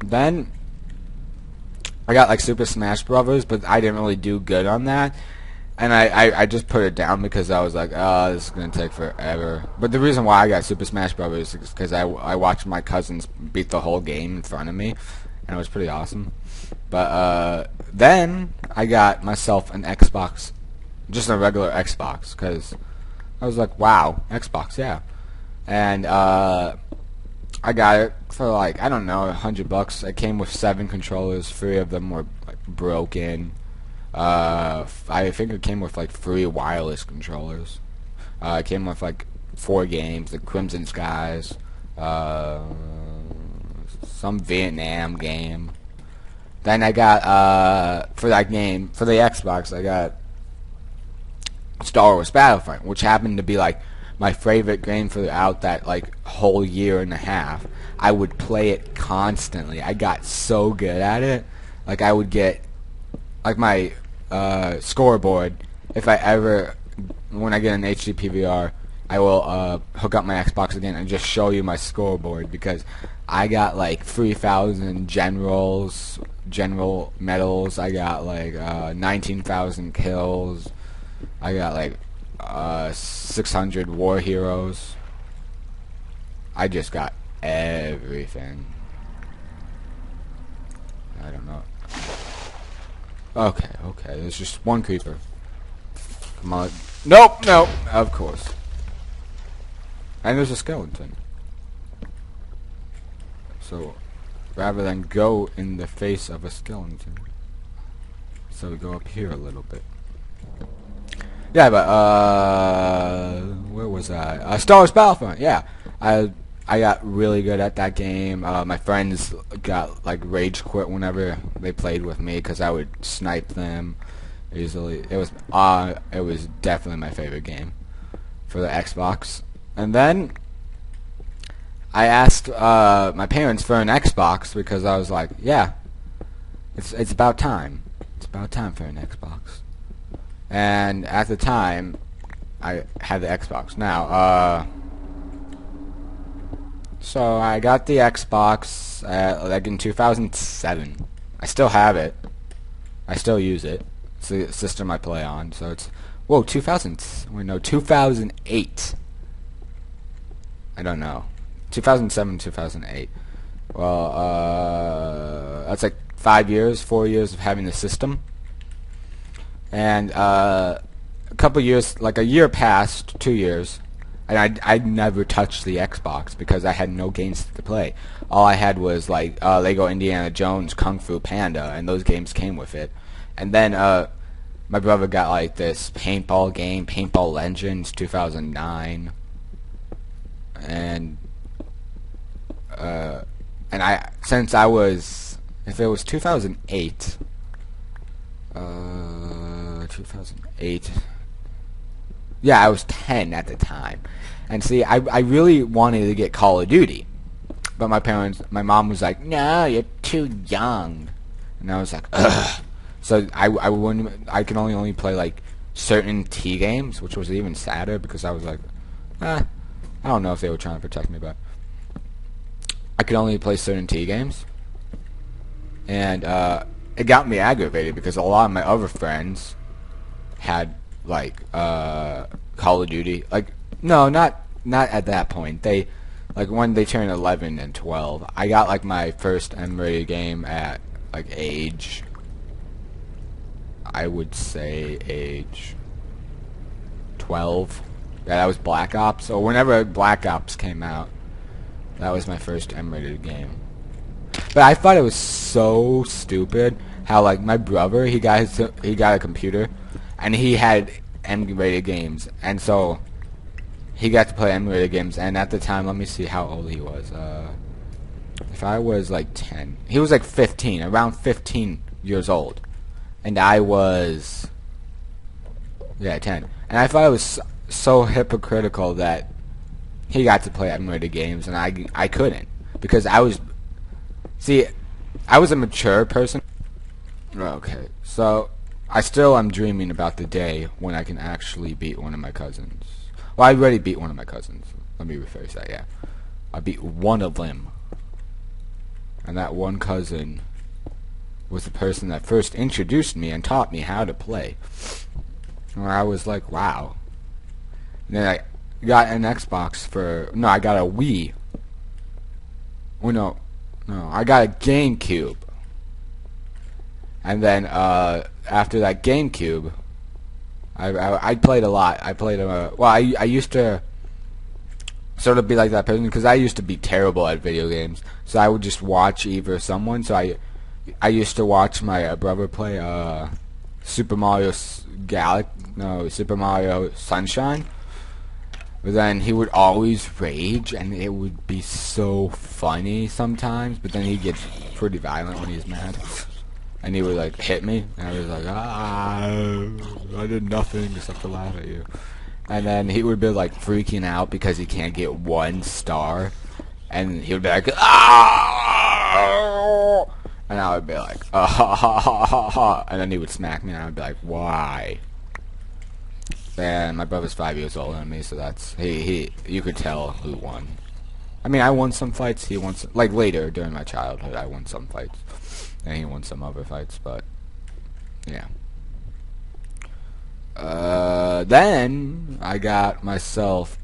Then I got like Super Smash Brothers, but I didn't really do good on that. And I just put it down because I was like, oh, this is going to take forever. But the reason why I got Super Smash Brothers is because I watched my cousins beat the whole game in front of me, and it was pretty awesome. But then I got myself an Xbox, just a regular Xbox, because I was like, wow, Xbox, yeah. And I got it for like, I don't know, $100. It came with 7 controllers. 3 of them were like broken. I think it came with like 3 wireless controllers. It came with like 4 games: the Crimson Skies, some Vietnam game. Then I got for that game, for the Xbox, I got Star Wars Battlefront, which happened to be like my favorite game throughout that like whole year and a half. I would play it constantly. I got so good at it. Like I would get like my scoreboard. If I ever, when I get an HD PVR, I will hook up my Xbox again and just show you my scoreboard, because I got like 3,000 general medals. I got like 19,000 kills. I got like 600 war heroes. I just got everything. I don't know. Okay, there's just one creeper. Come on. Nope, of course. And there's a skeleton. So, rather than go in the face of a skeleton, so we go up here a little bit. Yeah, but, where was I? Star Wars Battlefront, yeah. I got really good at that game. My friends got like rage quit whenever they played with me because I would snipe them easily. It was definitely my favorite game for the Xbox. And then I asked my parents for an Xbox because I was like, yeah, it's about time. It's about time for an Xbox. And at the time, I had the Xbox. Now, so I got the Xbox like in 2007. I still have it. I still use it. It's the system I play on. So it's 2008. I don't know. 2007, 2008. Well, that's like 4 years of having the system. And a couple years, like a year passed, 2 years. And I never touched the Xbox because I had no games to play. All I had was like Lego Indiana Jones, Kung Fu Panda, and those games came with it. And then my brother got like this paintball game, Paintball Legends 2009, and since I was, if it was 2008, 2008. Yeah, I was 10 at the time. And see, I really wanted to get Call of Duty. But my mom was like, no, you're too young. And I was like, ugh. So I could only play like certain T games, which was even sadder because I was like, I don't know if they were trying to protect me, but I could only play certain T games. And it got me aggravated because a lot of my other friends had like Call of Duty. Like, no, not at that point. They, like, when they turned 11 and 12, I got like my first M-rated game at like age, I would say age 12. Yeah, that was Black Ops. So whenever Black Ops came out, that was my first M-rated game. But I thought it was so stupid how like my brother, he got a computer and he had M-rated games, and so he got to play M-rated games. And at the time, let me see how old he was. If I was like 10, he was like 15, around 15 years old, and I was 10. And I thought it was so hypocritical that he got to play M-rated games and I couldn't, because I was a mature person. Okay, so I still am dreaming about the day when I can actually beat one of my cousins. Well, I already beat one of my cousins. Let me rephrase that, yeah. I beat one of them. and that one cousin was the person that first introduced me and taught me how to play. And I was like, wow. And then I got an Xbox no, I got a Wii. Oh no, I got a GameCube. And then after that GameCube, I played a lot. I played I used to sort of be like that person because I used to be terrible at video games. So I would just watch either someone. So I used to watch my brother play Super Mario Super Mario Sunshine. But then he would always rage, and it would be so funny sometimes. But then he'd get pretty violent when he's mad. And he would like hit me, and I was like, I did nothing except to laugh at you. And then he would be like freaking out because he can't get 1 star, and he would be like, and I would be like, and then he would smack me, and I would be like, why? And my brother's 5 years older than me, so that's you could tell who won. I mean, I won some fights, he won some, like later during my childhood, I won some fights. And he won some other fights, but yeah. Then I got myself.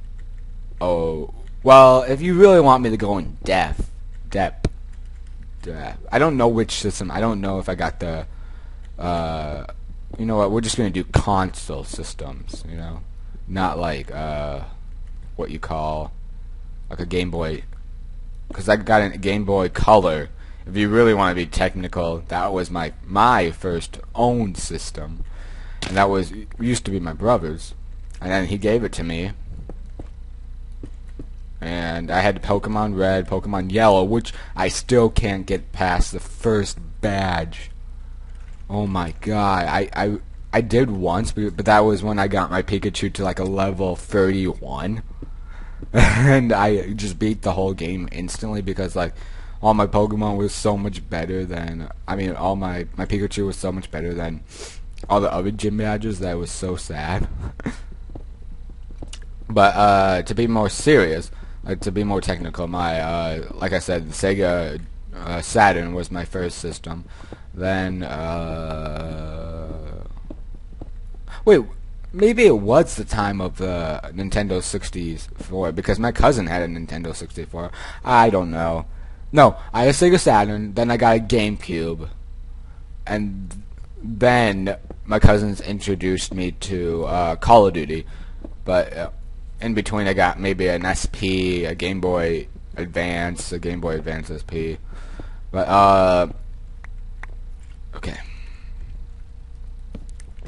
Oh, well, if you really want me to go in depth, I don't know which system. I don't know if I got the. You know what? We're just gonna do console systems. You know, not like what you call like a Game Boy, because I got a Game Boy Color. If you really want to be technical, that was my first owned system, and that used to be my brother's, and then he gave it to me, and I had Pokemon Red, Pokemon Yellow, which I still can't get past the first badge. Oh my god, I did once, but that was when I got my Pikachu to like a level 31, and I just beat the whole game instantly because like. All my Pokemon was so much better than, all my Pikachu was so much better than all the other gym badges that was so sad. But to be more serious, to be more technical, like I said, the Sega Saturn was my first system. Then, wait, maybe it was the time of the Nintendo 64, because my cousin had a Nintendo 64. I don't know. No, I had a Sega Saturn, then I got a GameCube, and then my cousins introduced me to Call of Duty, but in between I got maybe an SP, a Game Boy Advance, a Game Boy Advance SP, but okay.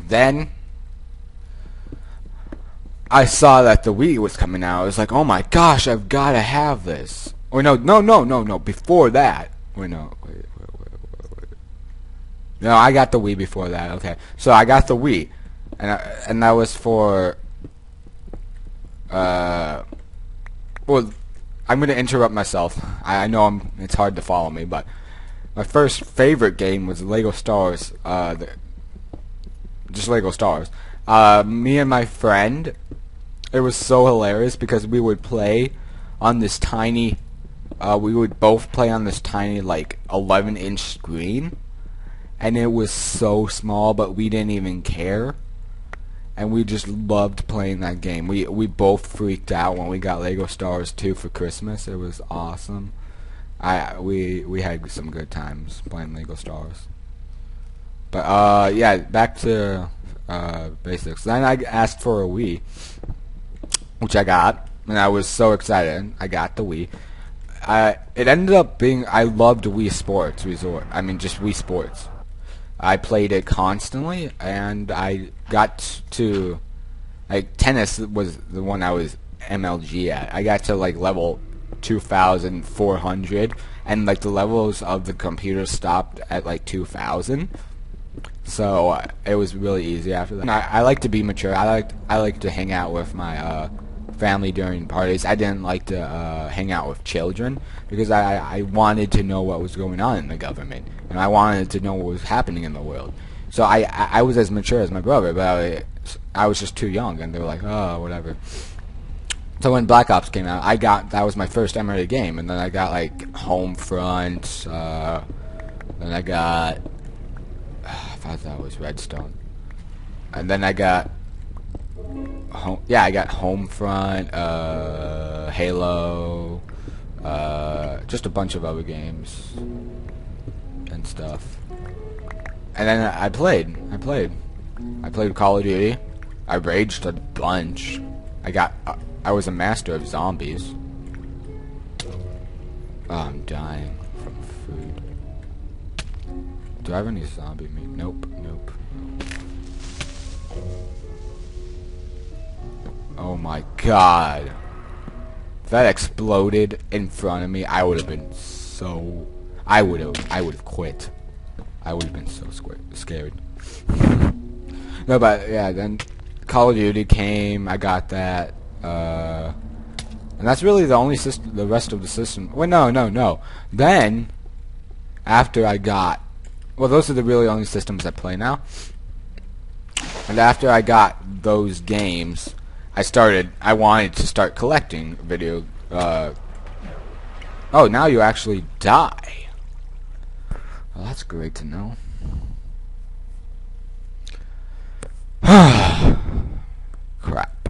Then I saw that the Wii was coming out. I was like, oh my gosh, I've got to have this. Or no, before that. Wait. No, I got the Wii before that, okay. So I got the Wii, and that was for, well, I'm going to interrupt myself. I know it's hard to follow me, but my first favorite game was Lego Star Wars, just Lego Star Wars. Me and my friend, it was so hilarious because we would play on this tiny, we would both play on this tiny, like, 11-inch screen, and it was so small, but we didn't even care, and we just loved playing that game. We both freaked out when we got Lego Star Wars 2 for Christmas. It was awesome. We had some good times playing Lego Star Wars. But, yeah, back to basics. Then I asked for a Wii, which I got, and I was so excited. I got the Wii. It ended up being, I loved Wii Sports Resort. Just Wii Sports. I played it constantly, and I got to, like, tennis was the one I was MLG at. I got to, like, level 2,400, and, like, the levels of the computer stopped at, like, 2,000. So it was really easy after that. I like to be mature. I like to hang out with my family during parties. I didn't like to hang out with children because I wanted to know what was going on in the government, and I wanted to know what was happening in the world. So I was as mature as my brother, but I was just too young, and they were like, oh, whatever. So when Black Ops came out, that was my first M-rated game, and then I got like Homefront, then I got I thought that was Redstone, and then I got I got Homefront, Halo, just a bunch of other games and stuff. And then I played Call of Duty. I raged a bunch. I was a master of zombies. Oh, I'm dying from food. Do I have any zombie meat? Nope. Oh my god. If that exploded in front of me, I would have been so... I would have quit. I would have been so scared. No, but yeah, then Call of Duty came, I got that, and that's really the only system, the rest of the system. Well, no. Then, after I got... Well, those are the really only systems I play now. And after I got those games, I wanted to start collecting video... Oh, now you actually die. Well, that's great to know. Crap.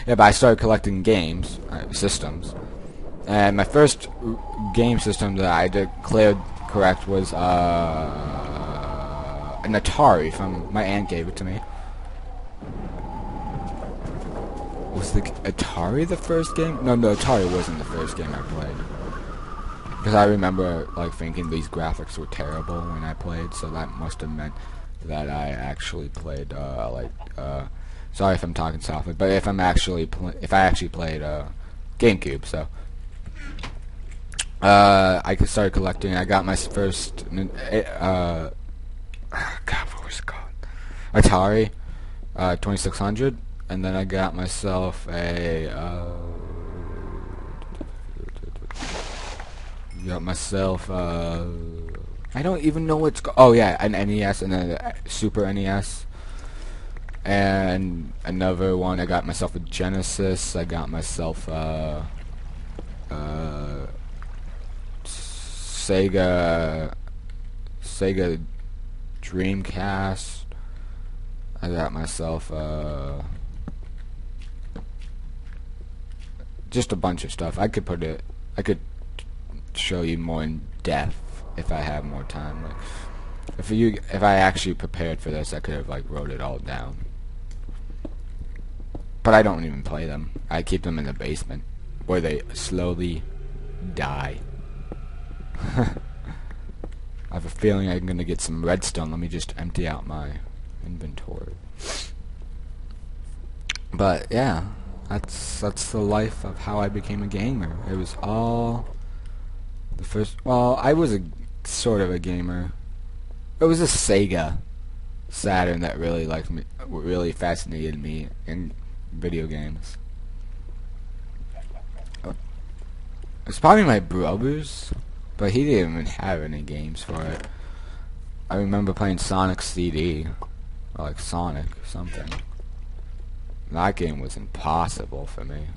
Yeah, but I started collecting games, systems. And my first game system that I declared correct was an Atari. My aunt gave it to me. Was the Atari the first game? No, Atari wasn't the first game I played. Because I remember like thinking these graphics were terrible when I played, so that must have meant that I actually played sorry if I'm talking softly, but if I actually played GameCube, so I started collecting. I got my first God, what was it called? Atari 2600, and then I got myself a I don't even know what's oh yeah, an NES and a Super NES. And another one, I got myself a Genesis, I got myself Sega Dreamcast. I got myself just a bunch of stuff. I could show you more in depth if I have more time. Like, if I actually prepared for this, I could have like wrote it all down. But I don't even play them. I keep them in the basement where they slowly die. I have a feeling I'm gonna get some redstone. Let me just empty out my inventory. But yeah, that's the life of how I became a gamer. It was all the first. Well, I was a sort of a gamer. It was a Sega Saturn that really fascinated me in video games. It's probably my brother's, but he didn't even have any games for it. I remember playing Sonic CD, or like Sonic something. That game was impossible for me.